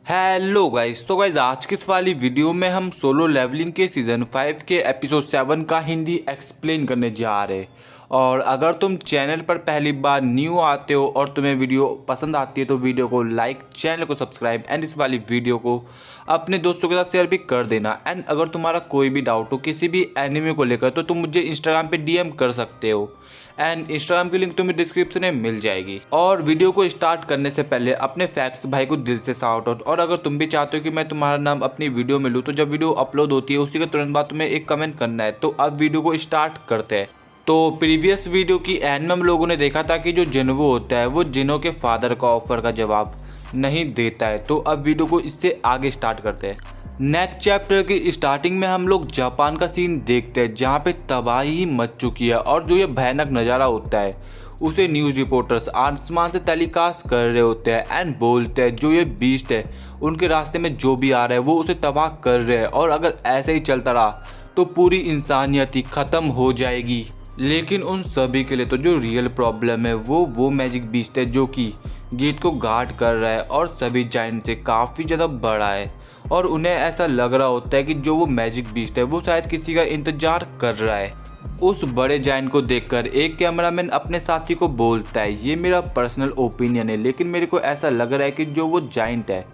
Hello guys. तो guys आज की इस वाली वीडियो में हम सोलो लेवलिंग के सीज़न 5 के एपिसोड 7 का हिंदी एक्सप्लेन करने जा रहे हैं। और अगर तुम चैनल पर पहली बार न्यू आते हो और तुम्हें वीडियो पसंद आती है तो वीडियो को लाइक, चैनल को सब्सक्राइब एंड इस वाली वीडियो को अपने दोस्तों के साथ शेयर भी कर देना। एंड अगर तुम्हारा कोई भी डाउट हो किसी भी एनिमे को लेकर तो तुम मुझे इंस्टाग्राम पे डीएम कर सकते हो एंड इंस्टाग्राम की लिंक तुम्हें डिस्क्रिप्शन में मिल जाएगी। और वीडियो को स्टार्ट करने से पहले अपने फैक्ट्स भाई को दिल से शाउट आउट। और अगर तुम भी चाहते हो कि मैं तुम्हारा नाम अपनी वीडियो में लूँ तो जब वीडियो अपलोड होती है उसी के तुरंत बाद तुम्हें एक कमेंट करना है। तो अब वीडियो को स्टार्ट करते हैं। तो प्रीवियस वीडियो की एंड में हम लोगों ने देखा था कि जो जिन्वो होता है वो जिनो के फादर का ऑफर का जवाब नहीं देता है। तो अब वीडियो को इससे आगे स्टार्ट करते हैं। नेक्स्ट चैप्टर की स्टार्टिंग में हम लोग जापान का सीन देखते हैं जहाँ पे तबाही मच चुकी है और जो ये भयानक नज़ारा होता है उसे न्यूज़ रिपोर्टर्स आसमान से टेलीकास्ट कर रहे होते हैं एंड बोलते हैं जो ये बीस्ट है उनके रास्ते में जो भी आ रहा है वो उसे तबाह कर रहे हैं और अगर ऐसे ही चलता रहा तो पूरी इंसानियत ही ख़त्म हो जाएगी। लेकिन उन सभी के लिए तो जो रियल प्रॉब्लम है वो मैजिक बीस्ट है जो कि गेट को गार्ड कर रहा है और सभी जायंट से काफ़ी ज़्यादा बड़ा है। और उन्हें ऐसा लग रहा होता है कि जो वो मैजिक बीस्ट है वो शायद किसी का इंतजार कर रहा है। उस बड़े जायंट को देखकर एक कैमरामैन अपने साथी को बोलता है ये मेरा पर्सनल ओपिनियन है लेकिन मेरे को ऐसा लग रहा है कि जो वो जायंट है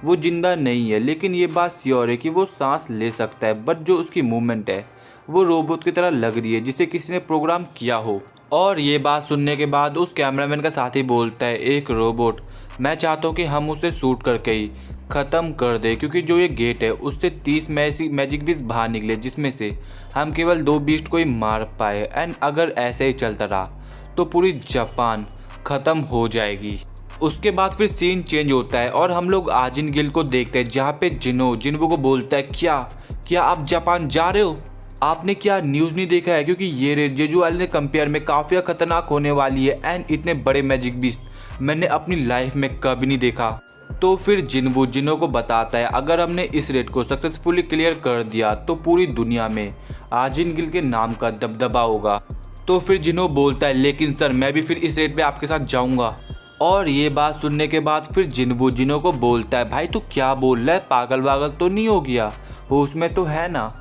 वो जिंदा नहीं है, लेकिन ये बात श्योर है कि वो सांस ले सकता है। बट जो उसकी मूवमेंट है वो रोबोट की तरह लग रही है जिसे किसी ने प्रोग्राम किया हो। और ये बात सुनने के बाद उस कैमरामैन का साथी बोलता है एक रोबोट, मैं चाहता हूँ कि हम उसे शूट करके ही ख़त्म कर दे क्योंकि जो ये गेट है उससे 30 मैजिक बीस्ट बाहर निकले जिसमें से हम केवल 2 बीस्ट को ही मार पाए। एंड अगर ऐसे ही चलता रहा तो पूरी जापान ख़त्म हो जाएगी। उसके बाद फिर सीन चेंज होता है और हम लोग आजिन गिल को देखते हैं जहाँ पे जिन्वो को बोलता है क्या आप जापान जा रहे हो? आपने क्या न्यूज़ नहीं देखा है क्योंकि ये रेड जेजू आइलैंड के कंपेयर में काफ़ी खतरनाक होने वाली है एंड इतने बड़े मैजिक बीस्ट मैंने अपनी लाइफ में कभी नहीं देखा। तो फिर जिनो को बताता है अगर हमने इस रेड को सक्सेसफुली क्लियर कर दिया तो पूरी दुनिया में आजिन गिल के नाम का दबदबा होगा। तो फिर जिनो बोलता है लेकिन सर मैं भी फिर इस रेड पे आपके साथ जाऊंगा। और ये बात सुनने के बाद फिर जिनो को बोलता है भाई तू क्या बोल रहा है, पागल वागल तो नहीं हो गया, होश में तो है ना?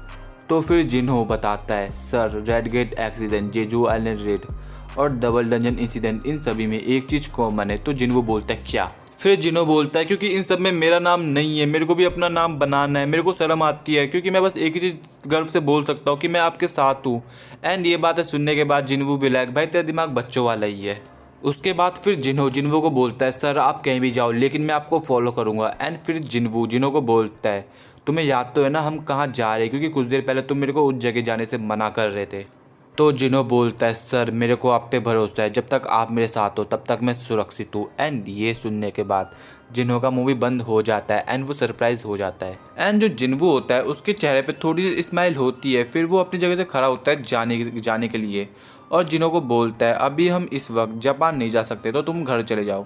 तो फिर जिनो बताता है sir red gate accident, Jeju island raid और डबल डंजन इंसिडेंट इन सभी में एक चीज़ कॉमन है। तो जिनो बोलता है क्या? फिर जिनो बोलता है क्योंकि इन सब में मेरा नाम नहीं है, मेरे को भी अपना नाम बनाना है, मेरे को शर्म आती है क्योंकि मैं बस एक ही चीज़ गर्व से बोल सकता हूँ कि मैं आपके साथ हूँ। एंड ये बातें सुनने के बाद जिन्वो भी लाइक भाई तेरा दिमाग बच्चों वाला ही है। उसके बाद फिर जिन्वो को बोलता है सर आप कहीं भी जाओ लेकिन मैं आपको फॉलो करूँगा। एंड फिर जिनो को बोलता है तुम्हें याद तो है ना हम कहाँ जा रहे हैं क्योंकि कुछ देर पहले तुम मेरे को उस जगह जाने से मना कर रहे थे। तो जिनो बोलता है सर मेरे को आप पे भरोसा है, जब तक आप मेरे साथ हो तब तक मैं सुरक्षित हूँ। एंड ये सुनने के बाद जिनो का मूवी बंद हो जाता है एंड वो सरप्राइज हो जाता है। एंड जो जिन्वो होता है उसके चेहरे पे थोड़ी सी स्माइल होती है। फिर वो अपनी जगह से खड़ा होता है जाने के लिए और जिनो को बोलता है अभी हम इस वक्त जापान नहीं जा सकते तो तुम घर चले जाओ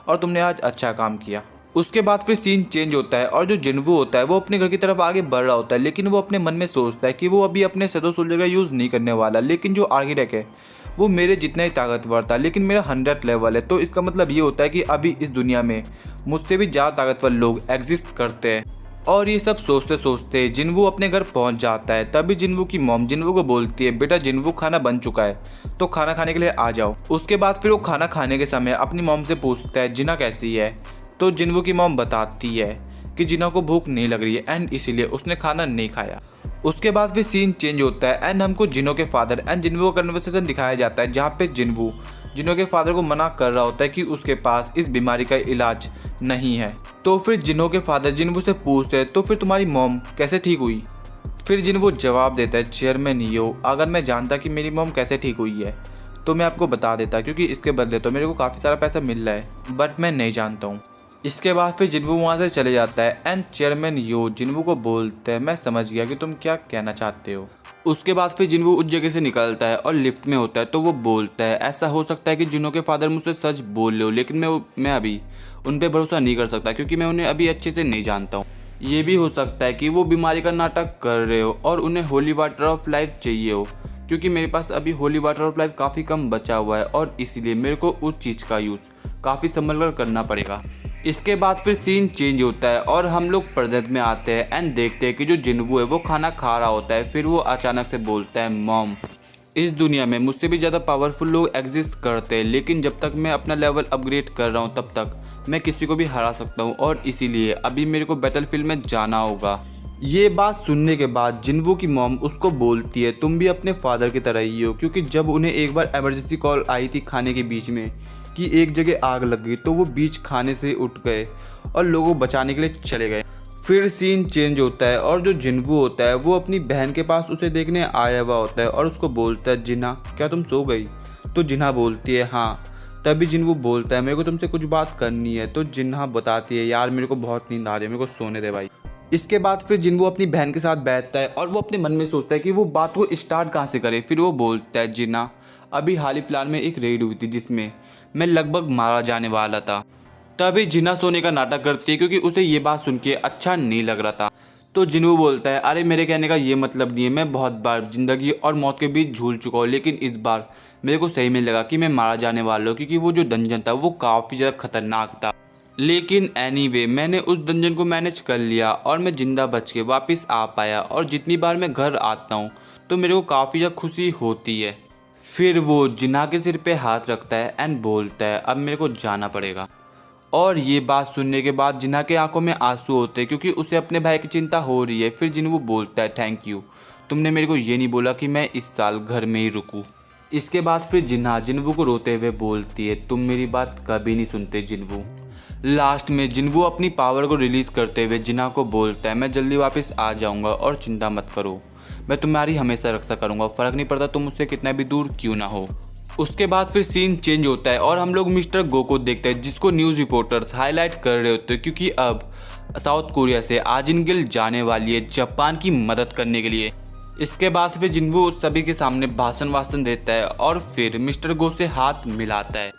और तुमने आज अच्छा काम किया। उसके बाद फिर सीन चेंज होता है और जो जिन्वो होता है वो अपने घर की तरफ आगे बढ़ रहा होता है लेकिन वो अपने मन में सोचता है कि वो अभी अपने शैडो सोल्जर का यूज़ नहीं करने वाला। लेकिन जो आर्किटेक्ट है वो मेरे जितना ही ताकतवर था लेकिन मेरा 100 लेवल है, तो इसका मतलब ये होता है कि अभी इस दुनिया में मुझसे भी ज़्यादा ताकतवर लोग एग्जिस्ट करते हैं। और ये सब सोचते सोचते जिन्वो अपने घर पहुंच जाता है। तभी जिन्वो की मॉम जिन्वो को बोलती है बेटा जिन्वो खाना बन चुका है तो खाना खाने के लिए आ जाओ। उसके बाद फिर वो खाना खाने के समय अपनी मॉम से पूछता है जिना कैसी है। तो जिन्वो की मॉम बताती है कि जिना को भूख नहीं लग रही है एंड इसीलिए उसने खाना नहीं खाया। उसके बाद फिर सीन चेंज होता है एंड हमको जिनो के फादर एंड जिन्वो का कन्वर्सेशन दिखाया जाता है जहाँ पे जिनो के फादर को मना कर रहा होता है कि उसके पास इस बीमारी का इलाज नहीं है। तो फिर जिनो के फादर जिन्वो से पूछते हैं तो फिर तुम्हारी मॉम कैसे ठीक हुई? फिर जिन्वो जवाब देता है चेयरमैन यो अगर मैं जानता कि मेरी मॉम कैसे ठीक हुई है तो मैं आपको बता देता क्योंकि इसके बदले तो मेरे को काफ़ी सारा पैसा मिल रहा है, बट मैं नहीं जानता हूँ। इसके बाद फिर जिन्वो वहाँ से चले जाता है एंड चेयरमैन यो जिन्वो को बोलते हैं मैं समझ गया कि तुम क्या कहना चाहते हो। उसके बाद फिर जिन्वो उस जगह से निकलता है और लिफ्ट में होता है तो वो बोलता है ऐसा हो सकता है कि जिनो के फादर मुझसे सच बोल रहे हो लेकिन मैं अभी उन पर भरोसा नहीं कर सकता क्योंकि मैं उन्हें अभी अच्छे से नहीं जानता हूँ। ये भी हो सकता है कि वो बीमारी का नाटक कर रहे हो और उन्हें होली वाटर ऑफ लाइफ चाहिए हो क्योंकि मेरे पास अभी होली वाटर ऑफ लाइफ काफ़ी कम बचा हुआ है और इसीलिए मेरे को उस चीज़ का यूज़ काफ़ी संभल कर करना पड़ेगा। इसके बाद फिर सीन चेंज होता है और हम लोग प्रेजेंट में आते हैं एंड देखते हैं कि जो जिन्वू है वो खाना खा रहा होता है। फिर वो अचानक से बोलता है, मॉम, इस दुनिया में मुझसे भी ज़्यादा पावरफुल लोग एग्जिस्ट करते हैं, लेकिन जब तक मैं अपना लेवल अपग्रेड कर रहा हूँ तब तक मैं किसी को भी हरा सकता हूँ और इसीलिए अभी मेरे को बैटलफील्ड में जाना होगा। ये बात सुनने के बाद जिन्वू की मॉम उसको बोलती है, तुम भी अपने फादर की तरह ही हो, क्योंकि जब उन्हें एक बार इमरजेंसी कॉल आई थी खाने के बीच में कि एक जगह आग लग गई, तो वो बीच खाने से उठ गए और लोगों को बचाने के लिए चले गए। फिर सीन चेंज होता है और जो जिन्वू होता है वो अपनी बहन के पास उसे देखने आया हुआ होता है और उसको बोलता है, जिन्हा क्या तुम सो गई? तो जिन्हा बोलती है हाँ। तभी जिन्वू बोलता है, मेरे को तुमसे कुछ बात करनी है। तो जिन्हा बताती है, यार मेरे को बहुत नींद आ रही है, मेरे को सोने दे भाई। इसके बाद फिर जिन्वू अपनी बहन के साथ बैठता है और वो अपने मन में सोचता है कि वो बात को स्टार्ट कहाँ से करे। फिर वो बोलता है, जिन्हा अभी हाल ही फिलहाल में एक रेड हुई थी जिसमें मैं लगभग मारा जाने वाला था। तभी जिन्हा सोने का नाटक करती है क्योंकि उसे ये बात सुन के अच्छा नहीं लग रहा था। तो जिन्वू बोलता है, अरे मेरे कहने का ये मतलब नहीं है, मैं बहुत बार ज़िंदगी और मौत के बीच झूल चुका हूँ, लेकिन इस बार मेरे को सही में लगा कि मैं मारा जाने वाला हूँ, क्योंकि वो जो डंजन था वो काफ़ी ज़्यादा खतरनाक था। लेकिन एनीवे मैंने उस डंजन को मैनेज कर लिया और मैं ज़िंदा बच के वापस आ पाया, और जितनी बार मैं घर आता हूँ तो मेरे को काफ़ी ज़्यादा खुशी होती है। फिर वो जिन्हा के सिर पे हाथ रखता है एंड बोलता है, अब मेरे को जाना पड़ेगा। और ये बात सुनने के बाद जिन्हा के आंखों में आंसू होते हैं क्योंकि उसे अपने भाई की चिंता हो रही है। फिर जिन्वू बोलता है, थैंक यू, तुमने मेरे को ये नहीं बोला कि मैं इस साल घर में ही रुकूं। इसके बाद फिर जिन्हा जिन्वू को रोते हुए बोलती है, तुम मेरी बात कभी नहीं सुनते जिन्वू। लास्ट में जिन्वू अपनी पावर को रिलीज़ करते हुए जिन्हा को बोलता है, मैं जल्दी वापस आ जाऊँगा और चिंता मत करो, मैं तुम्हारी हमेशा रक्षा करूँगा, फ़र्क नहीं पड़ता तुम मुझसे कितना भी दूर क्यों ना हो। उसके बाद फिर सीन चेंज होता है और हम लोग मिस्टर गो को देखते हैं जिसको न्यूज़ रिपोर्टर्स हाईलाइट कर रहे होते हैं क्योंकि अब साउथ कोरिया से आजिन गिल जाने वाली है जापान की मदद करने के लिए। इसके बाद फिर जिन्वू सभी के सामने भाषण देता है और फिर मिस्टर गो से हाथ मिलाता है।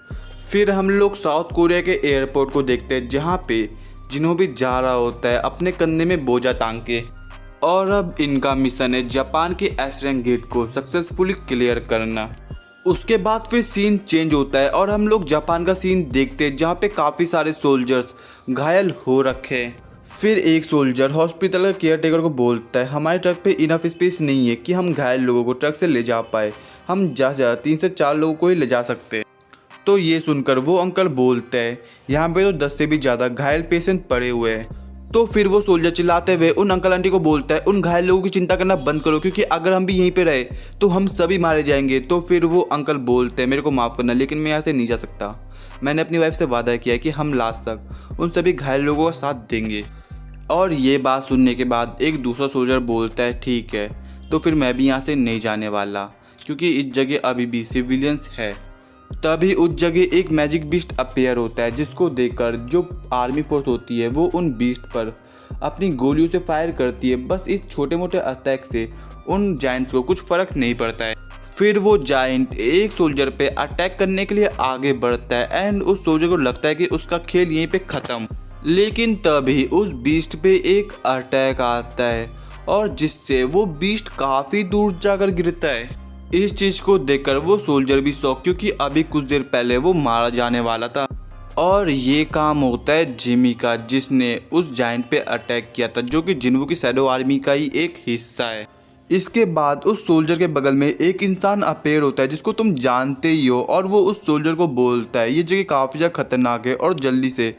फिर हम लोग साउथ कोरिया के एयरपोर्ट को देखते हैं जहाँ पे जिन्हों भी जा रहा होता है अपने कंधे में बोझा टांग के, और अब इनका मिशन है जापान के एसरेंग गेट को सक्सेसफुली क्लियर करना। उसके बाद फिर सीन चेंज होता है और हम लोग जापान का सीन देखते हैं जहाँ पे काफ़ी सारे सोल्जर्स घायल हो रखे हैं। फिर एक सोल्जर हॉस्पिटल के केयर टेकर को बोलता है, हमारे ट्रक पे इनफ स्पेस नहीं है कि हम घायल लोगों को ट्रक से ले जा पाए, हम ज़्यादा 3 से 4 लोगों को ही ले जा सकते हैं। तो ये सुनकर वो अंकल बोलते हैं, यहाँ पे तो 10 से भी ज़्यादा घायल पेशेंट पड़े हुए हैं। तो फिर वो सोल्जर चिल्लाते हुए उन अंकल आंटी को बोलता है, उन घायल लोगों की चिंता करना बंद करो, क्योंकि अगर हम भी यहीं पे रहे तो हम सभी मारे जाएंगे। तो फिर वो अंकल बोलते हैं, मेरे को माफ़ करना, लेकिन मैं यहाँ से नहीं जा सकता, मैंने अपनी वाइफ से वादा किया है कि हम लास्ट तक उन सभी घायल लोगों का साथ देंगे। और ये बात सुनने के बाद एक दूसरा सोल्जर बोलता है, ठीक है, तो फिर मैं भी यहाँ से नहीं जाने वाला, क्योंकि इस जगह अभी भी सिविलियंस है। तभी उस जगह एक मैजिक बीस्ट अपीयर होता है जिसको देखकर जो आर्मी फोर्स होती है वो उन बीस्ट पर अपनी गोलियों से फायर करती है। बस इस छोटे मोटे अटैक से उन जायंट्स को कुछ फर्क नहीं पड़ता है। फिर वो जायंट एक सोल्जर पे अटैक करने के लिए आगे बढ़ता है एंड उस सोल्जर को लगता है कि उसका खेल यहीं पे ख़त्म, लेकिन तभी उस बीस्ट पे एक अटैक आता है और जिससे वो बीस्ट काफ़ी दूर जाकर गिरता है। इस चीज़ को देखकर वो सोल्जर भी शॉक, क्योंकि अभी कुछ देर पहले वो मारा जाने वाला था। और ये काम होता है जिमी का, जिसने उस जायंट पे अटैक किया था, जो कि जिन्वू की शैडो आर्मी का ही एक हिस्सा है। इसके बाद उस सोल्जर के बगल में एक इंसान अपीयर होता है जिसको तुम जानते ही हो, और वो उस सोल्जर को बोलता है, ये जगह काफ़ी ज़्यादा खतरनाक है और जल्दी से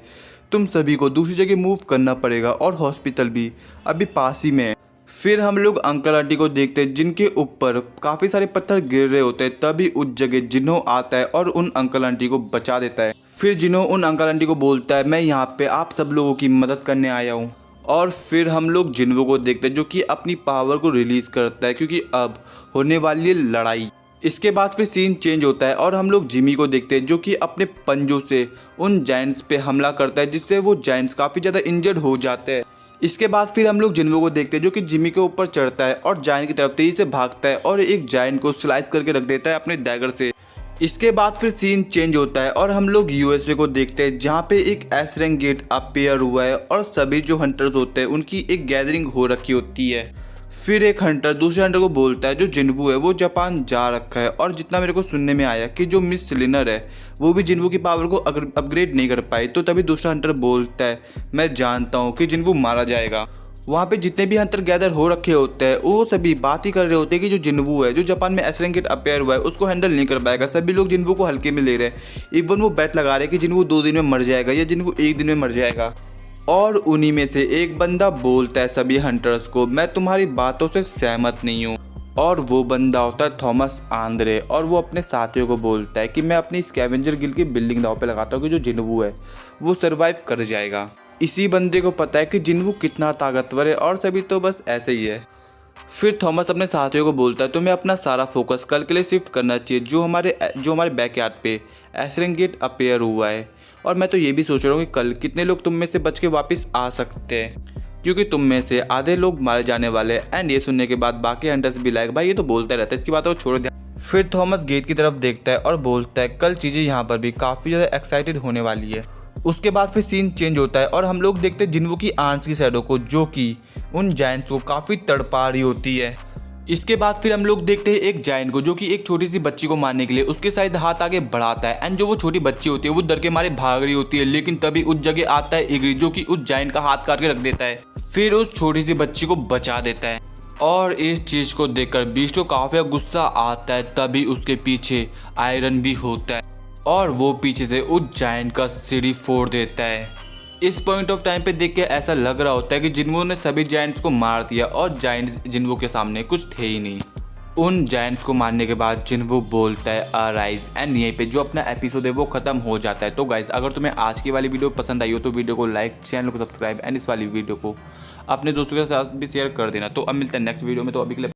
तुम सभी को दूसरी जगह मूव करना पड़ेगा, और हॉस्पिटल भी अभी पास ही में है। फिर हम लोग अंकल आंटी को देखते हैं जिनके ऊपर काफ़ी सारे पत्थर गिर रहे होते हैं। तभी उस जगह जिन्हों आता है और उन अंकल आंटी को बचा देता है। फिर जिन्हों उन अंकल आंटी को बोलता है, मैं यहाँ पे आप सब लोगों की मदद करने आया हूँ। और फिर हम लोग जिन्वू को देखते हैं जो कि अपनी पावर को रिलीज़ करता है, क्योंकि अब होने वाली है लड़ाई। इसके बाद फिर सीन चेंज होता है और हम लोग जिमी को देखते हैं जो कि अपने पंजों से उन जायंट्स पे हमला करता है, जिससे वो जायंट्स काफ़ी ज़्यादा इंजर्ड हो जाते हैं। इसके बाद फिर हम लोग जिन्वू को देखते हैं जो कि जिमी के ऊपर चढ़ता है और जायंट की तरफ तेजी से भागता है और एक जायंट को स्लाइस करके रख देता है अपने डैगर से। इसके बाद फिर सीन चेंज होता है और हम लोग यूएसए को देखते हैं जहाँ पे एक एसरेंग गेट अपीयर हुआ है और सभी जो हंटर्स होते हैं उनकी एक गैदरिंग हो रखी होती है। फिर एक हंटर दूसरे हंटर को बोलता है जो जिन्वू है वो जापान जा रखा है, और जितना मेरे को सुनने में आया कि जो मिस सिलिनर है वो भी जिन्वू की पावर को अगर अपग्रेड नहीं कर पाई। तो तभी दूसरा हंटर बोलता है मैं जानता हूँ कि जिन्वू मारा जाएगा। वहाँ पे जितने भी हंटर गैदर हो रखे होते हैं वो सभी बात ही कर रहे होते हैं कि जो जिन्वू है जो जापान में एसरेंगेट अपेयर हुआ है उसको हैंडल नहीं कर पाएगा। सभी लोग जिन्वू को हल्के में ले रहे हैं। इवन वो बैट लगा रहे हैं कि जिन्वू 2 दिन में मर जाएगा या जिन्वू 1 दिन में मर जाएगा। और उन्हीं में से एक बंदा बोलता है सभी हंटर्स को मैं तुम्हारी बातों से सहमत नहीं हूँ। और वो बंदा होता है थॉमस आंद्रे, और वो अपने साथियों को बोलता है कि मैं अपनी स्कैवेंजर गिल्ड की बिल्डिंग दांव पे लगाता हूँ कि जो जिन्वू है वो सरवाइव कर जाएगा। इसी बंदे को पता है कि जिन्वू कितना ताकतवर है और सभी तो बस ऐसे ही है। फिर थॉमस अपने साथियों को बोलता है तुम्हें अपना सारा फोकस कल के लिए शिफ्ट करना चाहिए जो हमारे बैकयार्ड पे एसरेंगेट अपेयर हुआ है। और मैं तो ये भी सोच रहा हूँ कि कल कितने लोग तुम में से बच के वापस आ सकते हैं, क्योंकि तुम में से आधे लोग मारे जाने वाले हैं। एंड ये सुनने के बाद बाकी हंटर्स भी लाइक भाई ये तो बोलता रहता है, इसकी बातों को छोड़ो ध्यान। फिर थॉमस गेट की तरफ देखता है और बोलता है कल चीज़ें यहाँ पर भी काफ़ी ज़्यादा एक्साइटेड होने वाली है। उसके बाद फिर सीन चेंज होता है और हम लोग देखते हैं जिन्वू की आंट्स की शैडो को जो कि उन जायंट्स को काफ़ी तड़पा रही होती है। इसके बाद फिर हम लोग देखते हैं एक जायंट को जो कि एक छोटी सी बच्ची को मारने के लिए उसके शायद हाथ आगे बढ़ाता है। एंड जो वो छोटी बच्ची होती है वो डर के मारे भाग रही होती है, लेकिन तभी उस जगह आता है इग्री जो कि उस जायंट का हाथ काट के रख देता है, फिर उस छोटी सी बच्ची को बचा देता है। और इस चीज़ को देखकर बीस्ट को काफ़ी गुस्सा आता है। तभी उसके पीछे आयरन भी होता है और वो पीछे से उस जायंट का सिर ही फोड़ देता है। इस पॉइंट ऑफ टाइम पे देख के ऐसा लग रहा होता है कि जिन्वू ने सभी जायंट्स को मार दिया और जायंट्स जिन्वू के सामने कुछ थे ही नहीं। उन जायंट्स को मारने के बाद जिन्वू बोलता है अराइज, एंड यहीं पे जो अपना एपिसोड है वो खत्म हो जाता है। तो गाइज अगर तुम्हें आज की वाली वीडियो पसंद आई हो तो वीडियो को लाइक, चैनल को सब्सक्राइब एंड इस वाली वीडियो को अपने दोस्तों के साथ भी शेयर कर देना। तो अब मिलते हैं नेक्स्ट वीडियो में, तो अभी के लिए